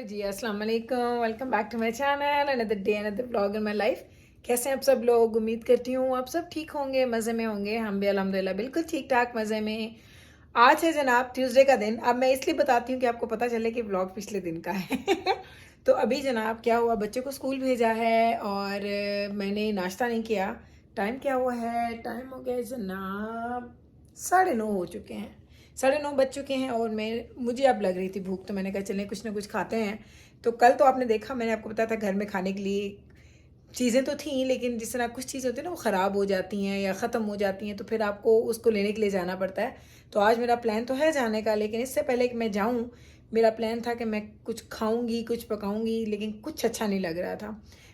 जी अस्सलाम वालेकुम, welcome back to my channel, another day another vlog in my life. कैसे हैं आप सब लोग? उम्मीद करती हूँ आप सब ठीक होंगे, मज़े में होंगे। हम भी अल्हम्दुलिल्लाह बिल्कुल ठीक ठाक मज़े में। आज है जनाब ट्यूसडे का दिन। अब मैं इसलिए बताती हूँ कि आपको पता चले कि व्लॉग पिछले दिन का है। तो अभी जनाब क्या हुआ, बच्चे को स्कूल भेजा है और मैंने नाश्ता नहीं किया। टाइम क्या हुआ है? टाइम हो गया है जनाब 9:30 हो चुके हैं। 9:30 बज चुके हैं और मुझे अब लग रही थी भूख, तो मैंने कहा चलें कुछ ना कुछ खाते हैं। तो कल तो आपने देखा, मैंने आपको बताया था घर में खाने के लिए चीज़ें तो थी, लेकिन जिस तरह कुछ चीज़ें होती हैं ना वो ख़राब हो जाती हैं या ख़त्म हो जाती हैं, तो फिर आपको उसको लेने के लिए जाना पड़ता है। तो आज मेरा प्लान तो है जाने का, लेकिन इससे पहले कि मैं जाऊँ, मेरा प्लान था कि मैं कुछ खाऊंगी, कुछ पकाऊंगी, लेकिन कुछ अच्छा नहीं लग रहा था।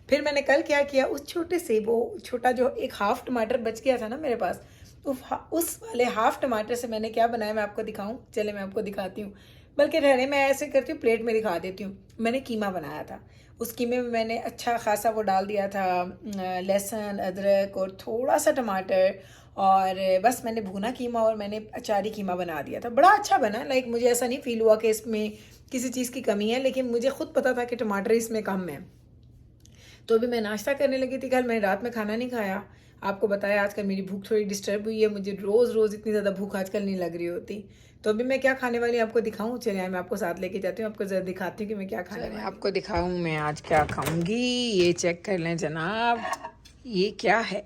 फिर मैंने कल क्या किया, उस छोटे से वो छोटा जो एक हाफ़ टमाटर बच गया था ना मेरे पास, उस वाले हाफ़ टमाटर से मैंने क्या बनाया मैं आपको दिखाऊं? चले मैं आपको दिखाती हूँ। बल्कि रहने मैं ऐसे करती हूँ, प्लेट में दिखा देती हूँ। मैंने कीमा बनाया था। उस कीमे में मैंने अच्छा खासा वो डाल दिया था, लहसुन, अदरक और थोड़ा सा टमाटर, और बस मैंने भुना कीमा और मैंने अचारी कीमा बना दिया था। बड़ा अच्छा बना। लाइक मुझे ऐसा नहीं फील हुआ कि इसमें किसी चीज़ की कमी है, लेकिन मुझे खुद पता था कि टमाटर इसमें कम है। तो अभी मैं नाश्ता करने लगी थी। कल मैंने रात में खाना नहीं खाया, आपको बताया। आजकल मेरी भूख थोड़ी डिस्टर्ब हुई है, मुझे रोज़ रोज़ इतनी ज़्यादा भूख आजकल नहीं लग रही होती। तो अभी मैं क्या खाने वाली आपको दिखाऊं? चलिए मैं आपको साथ लेके जाती हूँ, आपको ज़रा दिखाती हूँ कि मैं क्या खाने वाली आपको दिखाऊं मैं आज क्या खाऊंगी। ये चेक कर लें जनाब, ये क्या है?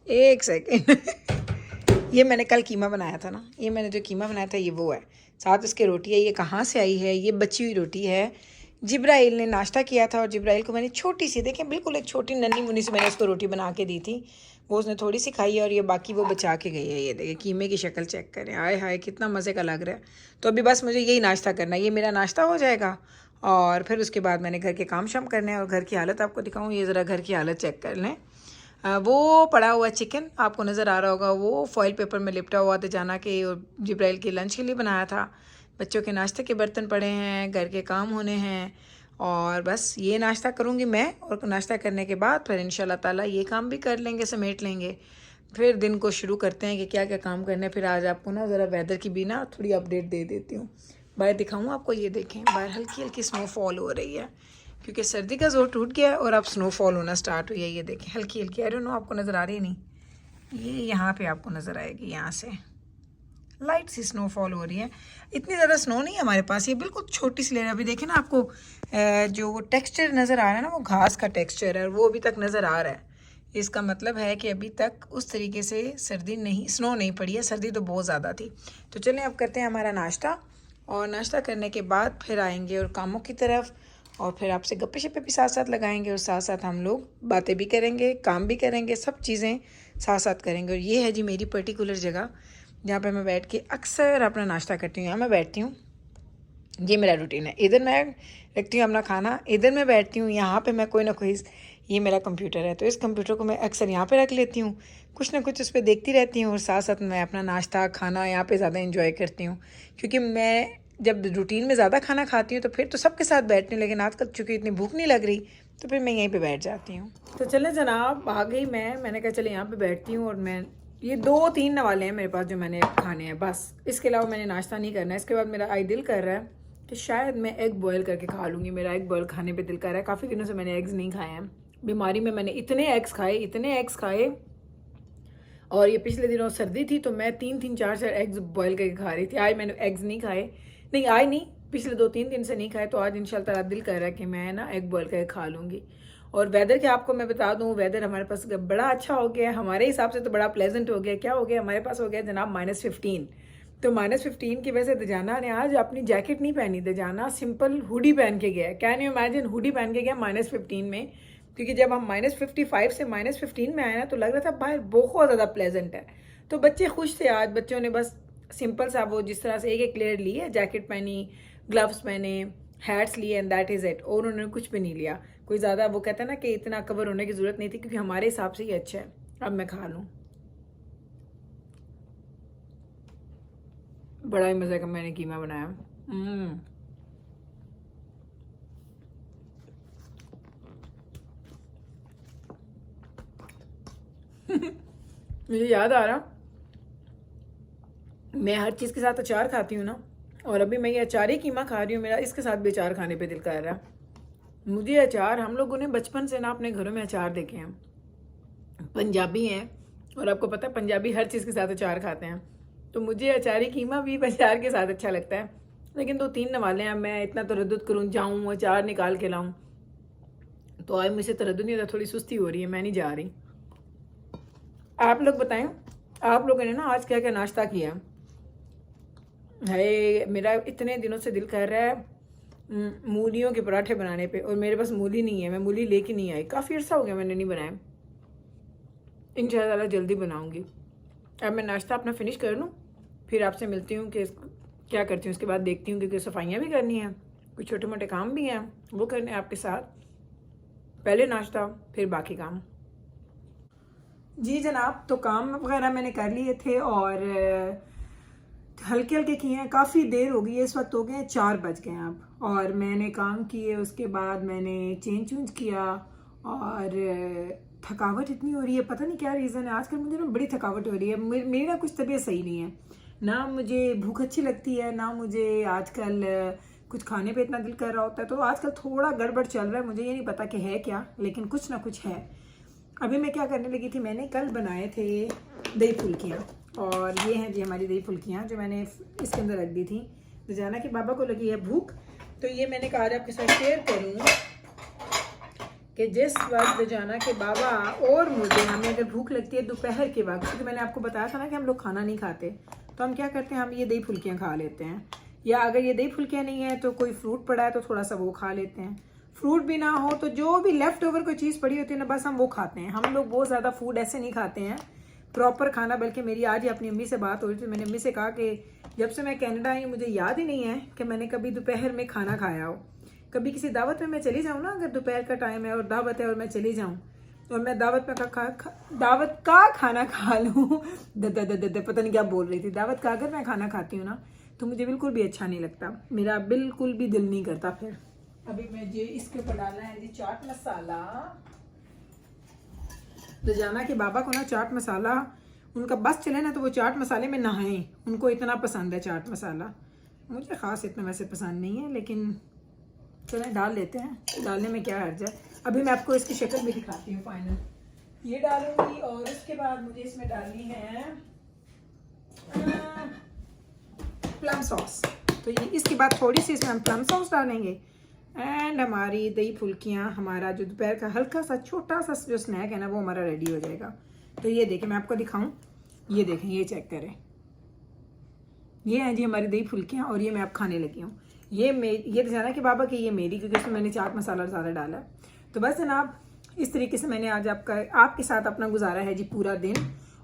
एक सेकेंड। ये मैंने कल कीमा बनाया था ना, ये मैंने जो कीमा बनाया था ये वो है। साथ उसके रोटी है। ये कहाँ से आई है? ये बची हुई रोटी है। जिब्राइल ने नाश्ता किया था और जिब्राइल को मैंने छोटी सी, देखें बिल्कुल एक छोटी नन्ही मुन्नी सी मैंने उसको रोटी बना के दी थी। वो उसने थोड़ी सी खाई है और ये बाकी वो बचा के गई है। ये देखिए कीमे की शक्ल चेक करें, आय हाय कितना मज़े का लग रहा है। तो अभी बस मुझे यही नाश्ता करना है, ये मेरा नाश्ता हो जाएगा और फिर उसके बाद मैंने घर के काम शाम करने हैं। और घर की हालत आपको दिखाऊँ, ये ज़रा घर की हालत चेक कर लें। वो पड़ा हुआ चिकन आपको नज़र आ रहा होगा, वो फॉइल पेपर में लिपटा हुआ था, जाना के और जिब्राइल के लंच के लिए बनाया था। बच्चों के नाश्ते के बर्तन पड़े हैं, घर के काम होने हैं, और बस ये नाश्ता करूँगी मैं। और नाश्ता करने के बाद फिर इंशाल्लाह ताला ये काम भी कर लेंगे, समेट लेंगे। फिर दिन को शुरू करते हैं कि क्या क्या काम करने हैं। फिर आज आपको ना ज़रा वेदर की भी ना थोड़ी अपडेट दे देती हूँ। बाहर दिखाऊँ आपको? ये देखें बाहर हल्की हल्की स्नोफॉल हो रही है, क्योंकि सर्दी का जोर टूट गया है और अब स्नोफॉल होना स्टार्ट हुई है। ये देखें हल्की हल्की, आई डोंट नो आपको नज़र आ रही है नहीं, ये यहाँ पे आपको नज़र आएगी, यहाँ से लाइट सी स्नोफॉल हो रही है। इतनी ज़्यादा स्नो नहीं है हमारे पास, ये बिल्कुल छोटी सी लेयर। अभी देखें ना आपको जो वो टेक्सचर नज़र आ रहा है ना, वो घास का टेक्सचर है, वो अभी तक नज़र आ रहा है। इसका मतलब है कि अभी तक उस तरीके से सर्दी नहीं, स्नो नहीं पड़ी है। सर्दी तो बहुत ज़्यादा थी। तो चलें अब करते हैं हमारा नाश्ता, और नाश्ता करने के बाद फिर आएंगे और कामों की तरफ, और फिर आपसे गप्पे शप्पे भी साथ साथ लगाएंगे और साथ साथ हम लोग बातें भी करेंगे, काम भी करेंगे, सब चीज़ें साथ साथ करेंगे। और ये है जी मेरी पर्टिकुलर जगह जहाँ पे मैं बैठ के अक्सर अपना नाश्ता करती हूँ। यहाँ मैं बैठती हूँ, ये मेरा रूटीन है। इधर मैं रखती हूँ अपना खाना, इधर मैं बैठती हूँ, यहाँ पे मैं कोई ना कोई, ये मेरा कंप्यूटर है तो इस कंप्यूटर को मैं अक्सर यहाँ पे रख लेती हूँ, कुछ ना कुछ उस पर देखती रहती हूँ, और साथ साथ मैं अपना नाश्ता खाना यहाँ पे ज़्यादा इंजॉय करती हूँ। क्योंकि मैं जब रूटीन में ज़्यादा खाना खाती हूँ तो फिर तो सबके साथ बैठती हूँ, लेकिन आजकल चूँकि इतनी भूख नहीं लग रही तो फिर मैं यहीं पर बैठ जाती हूँ। तो चले जनाब, आ गई मैंने कहा चले यहाँ पर बैठती हूँ, और मैं ये 2-3 नवाले हैं मेरे पास जो मैंने खाने हैं, बस इसके अलावा मैंने नाश्ता नहीं करना है। इसके बाद मेरा आई दिल कर रहा है कि शायद मैं एग बॉयल करके खा लूँगी। मेरा एग बॉयल खाने पे दिल कर रहा है, काफ़ी दिनों से मैंने एग्स नहीं खाए हैं। बीमारी में मैंने इतने एग्स खाए, और ये पिछले दिनों सर्दी थी तो मैं 3-3 4-4 एग्स बॉयल करके खा रही थी। आज मैंने एग्स नहीं खाए, नहीं आज नहीं, पिछले 2-3 दिन से नहीं खाए, तो आज इंशाल्लाह ताला दिल कर रहा है कि मैं ना एग बॉयल करके खा लूँगी। और वेदर क्या आपको मैं बता दूँ, वेदर हमारे पास बड़ा अच्छा हो गया है, हमारे हिसाब से तो बड़ा प्लेजेंट हो गया। क्या हो गया हमारे पास? हो गया जनाब -15। तो -15 की वजह से दजाना ने आज अपनी जैकेट नहीं पहनी, दजाना सिंपल हुडी पहन के गया। कैन यू इमेजिन, हुडी पहन के गया -15 में। क्योंकि जब हम -55 से -15 में आए ना, तो लग रहा था बाहर बहुत ज़्यादा प्लेजेंट है। तो बच्चे खुश थे आज, बच्चों ने बस सिंपल सा वो जिस तरह से एक एक लेयर लिए, जैकेट पहनी, ग्लव्स पहने, हैट्स लिए, एंड दैट इज़ इट। और उन्होंने कुछ भी नहीं लिया, कोई ज़्यादा वो कहता है ना कि इतना कवर होने की ज़रूरत नहीं थी, क्योंकि हमारे हिसाब से ये अच्छा है। अब मैं खा लूँ, बड़ा ही मज़े का मैंने कीमा बनाया। मुझे याद आ रहा, मैं हर चीज़ के साथ अचार खाती हूँ ना, और अभी मैं ये अचारी कीमा खा रही हूँ। मेरा इसके साथ भी अचार खाने पे दिल कर रहा है। मुझे अचार, हम लोगों ने बचपन से ना अपने घरों में अचार देखे हैं, पंजाबी हैं और आपको पता है पंजाबी हर चीज़ के साथ अचार खाते हैं, तो मुझे अचारी कीमा भी अचार के साथ अच्छा लगता है। लेकिन 2-3 नवाले हैं, मैं इतना तरद्दुद करूँ जाऊँ अचार निकाल के लाऊँ, तो आज मुझे तरद्दुद नहीं होता, थोड़ी सुस्ती हो रही है, मैं नहीं जा रही। आप लोग बताएं, आप लोगों ने ना आज क्या क्या नाश्ता किया है? मेरा इतने दिनों से दिल कर रहा है मूलियों के पराठे बनाने पे, और मेरे पास मूली नहीं है, मैं मूली लेके नहीं आई, काफ़ी अर्सा हो गया मैंने नहीं बनाया। इंशाल्लाह जल्दी बनाऊंगी। अब मैं नाश्ता अपना फिनिश कर लूँ, फिर आपसे मिलती हूँ कि क्या करती हूँ। उसके बाद देखती हूँ क्योंकि सफाइयाँ भी करनी हैं, कुछ छोटे मोटे काम भी हैं वो करने आपके साथ। पहले नाश्ता फिर बाकी काम। जी जनाब, तो काम वगैरह मैंने कर लिए थे और हल्के हल्के किए हैं। काफ़ी देर हो गई है, इस वक्त हो गए 4 बज गए हैं अब, और मैंने काम किए। उसके बाद मैंने चेंज चूंज किया और थकावट इतनी हो रही है, पता नहीं क्या रीज़न है। आजकल मुझे ना बड़ी थकावट हो रही है। मेरी ना कुछ तबीयत सही नहीं है, ना मुझे भूख अच्छी लगती है, ना मुझे आजकल कुछ खाने पे इतना दिल कर रहा होता है। तो आजकल थोड़ा गड़बड़ चल रहा है, मुझे ये नहीं पता कि है क्या, लेकिन कुछ ना कुछ है। अभी मैं क्या करने लगी थी, मैंने कल बनाए थे दही फुल्कियाँ, और ये हैं जी हमारी दही फुल्कियाँ जो मैंने इसके अंदर रख दी थी। रजाना के बाबा को लगी है भूख, तो ये मैंने कहा आपके साथ शेयर करूँ कि जिस वक्त रजाना के बाबा और मुझे, हमें अगर भूख लगती है दोपहर के वक्त, क्योंकि मैंने आपको बताया था ना कि हम लोग खाना नहीं खाते, तो हम क्या करते हैं, हम ये दही फुल्कियाँ खा लेते हैं। या अगर ये दही फुल्कियाँ नहीं है तो कोई फ्रूट पड़ा है तो थोड़ा सा वो खा लेते हैं। फ्रूट भी ना हो तो जो भी लेफ्ट ओवर कोई चीज़ पड़ी होती है ना, बस हम वो खाते हैं। हम लोग बहुत ज़्यादा फूड ऐसे नहीं खाते हैं प्रॉपर खाना। बल्कि मेरी आज ही अपनी अम्मी से बात हो रही थी, मैंने अम्मी से कहा कि जब से मैं कनाडा आई मुझे याद ही नहीं है कि मैंने कभी दोपहर में खाना खाया हो। कभी किसी दावत में मैं चली जाऊँ ना, अगर दोपहर का टाइम है और दावत है और मैं चली जाऊँ और मैं दावत का खाना खा लूँ पता नहीं क्या बोल रही थी, दावत का अगर मैं खाना खाती हूँ ना तो मुझे बिल्कुल भी अच्छा नहीं लगता, मेरा बिल्कुल भी दिल नहीं करता। फिर अभी मैं जी इसके ऊपर डालना है जी चाट मसाला। रजाना के बाबा को ना चाट मसाला उनका बस चले ना तो वो चाट मसाले में नहाएं, उनको इतना पसंद है चाट मसाला। मुझे ख़ास इतना वैसे पसंद नहीं है, लेकिन चलें डाल लेते हैं, डालने में क्या हर्ज है। अभी मैं आपको इसकी शक्ल भी दिखाती हूँ। फाइनल ये डालूंगी और उसके बाद मुझे इसमें डालनी है प्लम सॉस। तो ये इसके बाद थोड़ी सी इसमें हम प्लम सॉस डालेंगे एंड हमारी दही फुल्कियाँ, हमारा जो दोपहर का हल्का सा छोटा सा जो स्नैक है ना वो हमारा रेडी हो जाएगा। तो ये देखें, मैं आपको दिखाऊं, ये देखें, ये चेक करें, ये है जी हमारी दही फुल्कियाँ और ये मैं अब खाने लगी हूँ। ये रजाना के बाबा की, ये मेरी, क्योंकि उसमें मैंने चाट मसाला ज़्यादा डाला। तो बस जनाब इस तरीके से मैंने आज आपके साथ अपना गुजारा है जी पूरा दिन।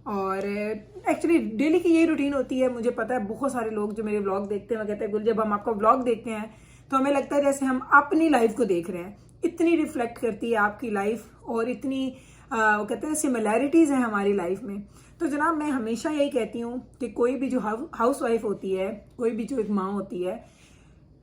और एक्चुअली डेली की यही रूटीन होती है। मुझे पता है बहुत सारे लोग जो मेरे व्लॉग देखते हैं वो कहते हैं गुल जब हम आपका व्लॉग देखते हैं तो हमें लगता है जैसे हम अपनी लाइफ को देख रहे हैं। इतनी रिफ्लेक्ट करती है आपकी लाइफ और इतनी वो कहते हैं सिमिलैरिटीज़ हैं हमारी लाइफ में। तो जनाब मैं हमेशा यही कहती हूँ कि कोई भी जो हाउस वाइफ होती है, कोई भी जो एक माँ होती है,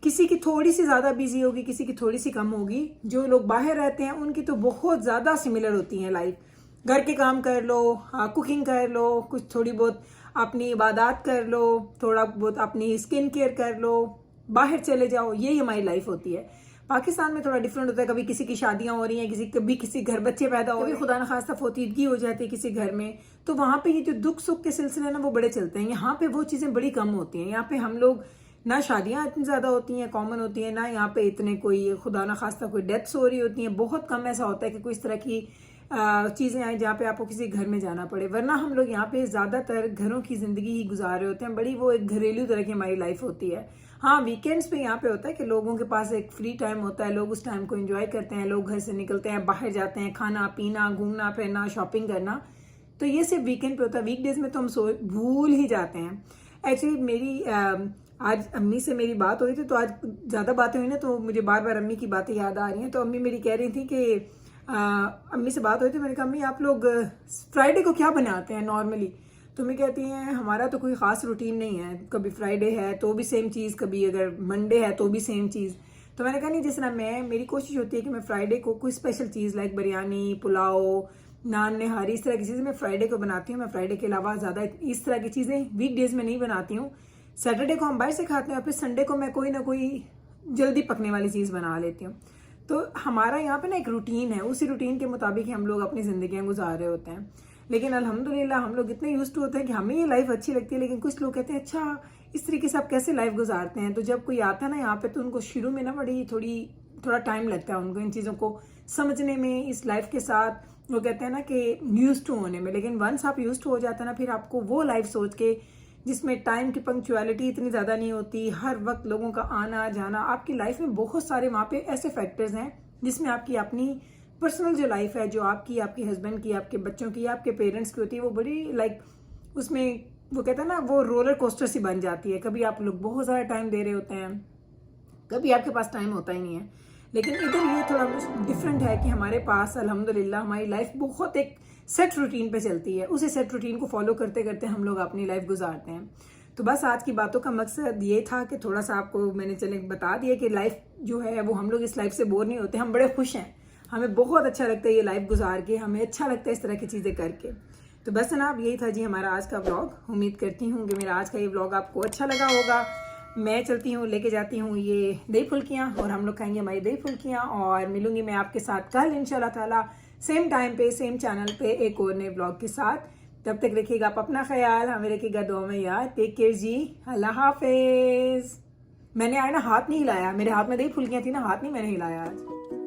किसी की थोड़ी सी ज़्यादा बिजी होगी, किसी की थोड़ी सी कम होगी। जो लोग बाहर रहते हैं उनकी तो बहुत ज़्यादा सिमिलर होती हैं लाइफ। घर के काम कर लो, कुकिंग कर लो, कुछ थोड़ी बहुत अपनी इबादत कर लो, थोड़ा बहुत अपनी स्किन केयर कर लो, बाहर चले जाओ, यही हमारी लाइफ होती है। पाकिस्तान में थोड़ा डिफरेंट होता है, कभी किसी की शादियां हो रही हैं, कभी किसी घर बच्चे पैदा हो रहे हैं, खुदा न खास्ता फौतीदगी हो जाती है किसी घर में, तो वहाँ पे ये जो दुख सुख के सिलसिले हैं ना वो बड़े चलते हैं। यहाँ पे वो चीज़ें बड़ी कम होती हैं। यहाँ पे हम लोग ना शादियाँ इतनी ज़्यादा होती हैं, कॉमन होती हैं, ना यहाँ पे इतने कोई खुदा न खास्ता कोई डेथ्स हो रही होती हैं। बहुत कम ऐसा होता है कि कोई इस तरह की चीज़ें आए जहाँ पे आपको किसी घर में जाना पड़े। वरना हम लोग यहाँ पे ज़्यादातर घरों की ज़िंदगी ही गुजार रहे होते हैं। बड़ी वो एक घरेलू तरह की हमारी लाइफ होती है। हाँ, वीकेंड्स पे यहाँ पे होता है कि लोगों के पास एक फ्री टाइम होता है, लोग उस टाइम को एंजॉय करते हैं, लोग घर से निकलते हैं, बाहर जाते हैं, खाना पीना, घूमना फिरना, शॉपिंग करना। तो ये सिर्फ वीकेंड पे होता है। वीकडेज में तो हम भूल ही जाते हैं। एक्चुअली मेरी आज अम्मी से मेरी बात हुई थी, तो आज ज़्यादा बातें हुई ना तो मुझे बार बार अम्मी की बातें याद आ रही हैं। तो अम्मी मेरी कह रही थी कि अम्मी से बात हुई थी, मैंने कहा अम्मी आप लोग फ्राइडे को क्या बनाते हैं नॉर्मली? तो मैं कहती हैं हमारा तो कोई ख़ास रूटीन नहीं है, कभी फ्राइडे है तो भी सेम चीज़, कभी अगर मंडे है तो भी सेम चीज़। तो मैंने कहा नहीं, जिस तरह मेरी कोशिश होती है कि मैं फ्राइडे को कोई स्पेशल चीज़ लाइक बिरयानी, पुलाव, नान नहारी, इस तरह की चीज़ें मैं फ्राइडे को बनाती हूँ। मैं फ्राइडे के अलावा ज़्यादा इस तरह की चीज़ें वीक डेज़ में नहीं बनाती हूँ, सैटरडे को हम बाहर से खाते हैं और फिर संडे को मैं कोई ना कोई जल्दी पकने वाली चीज़ बना लेती हूँ। तो हमारा यहाँ पे ना एक रूटीन है, उसी रूटीन के मुताबिक ही हम लोग अपनी ज़िंदगियाँ गुजार रहे होते हैं। लेकिन अल्हम्दुलिल्लाह हम लोग इतने यूज्ड टू होते हैं कि हमें ये लाइफ अच्छी लगती है, लेकिन कुछ लोग कहते हैं अच्छा इस तरीके से आप कैसे लाइफ गुजारते हैं। तो जब कोई आता है ना यहाँ पे तो उनको शुरू में ना थोड़ा टाइम लगता है उनको इन चीज़ों को समझने में, इस लाइफ के साथ वो कहते हैं ना कि यूज्ड टू होने में। लेकिन वंस आप यूज्ड टू हो जाते हैं ना, फिर आपको वो लाइफ सोच के जिसमें टाइम की पंक्चुअलिटी इतनी ज़्यादा नहीं होती, हर वक्त लोगों का आना जाना, आपकी लाइफ में बहुत सारे वहाँ पे ऐसे फैक्टर्स हैं जिसमें आपकी अपनी पर्सनल जो लाइफ है, जो आपके हस्बैंड की, आपके बच्चों की, आपके पेरेंट्स की होती है, वो बड़ी उसमें वो कहते हैं ना वो रोलर कोस्टर सी बन जाती है। कभी आप लोग बहुत ज़्यादा टाइम दे रहे होते हैं, कभी आपके पास टाइम होता ही नहीं है। लेकिन इधर ये थोड़ा डिफरेंट है कि हमारे पास अल्हम्दुलिल्लाह हमारी लाइफ बहुत एक सेट रूटीन पे चलती है। उसी सेट रूटीन को फॉलो करते करते हम लोग अपनी लाइफ गुजारते हैं। तो बस आज की बातों का मकसद ये था कि थोड़ा सा आपको मैंने बता दिया कि लाइफ जो है वो हम लोग इस लाइफ से बोर नहीं होते, हम बड़े खुश हैं, हमें बहुत अच्छा लगता है ये लाइफ गुजार के, हमें अच्छा लगता है इस तरह की चीज़ें करके। तो बस जनाब यही था जी हमारा आज का व्लॉग। उम्मीद करती हूँ कि मेरा आज का ये व्लॉग आपको अच्छा लगा होगा। मैं चलती हूँ, लेके जाती हूँ ये दही फुल्कियाँ और हम लोग खाएंगे हमारी दही फुल्कियाँ, और मिलूंगी मैं आपके साथ कल इंशाल्लाह ताला सेम टाइम पे सेम चैनल पे एक और नए व्लॉग के साथ। तब तक रखिएगा आप अपना ख्याल, हमें रखिएगा दुआ में याद। टेक केयर जी, अल्लाह हाफिज। मैंने आया ना हाथ नहीं हिलाया, मेरे हाथ में दही फुल्कियाँ थी ना, हाथ नहीं मैंने हिलाया आज।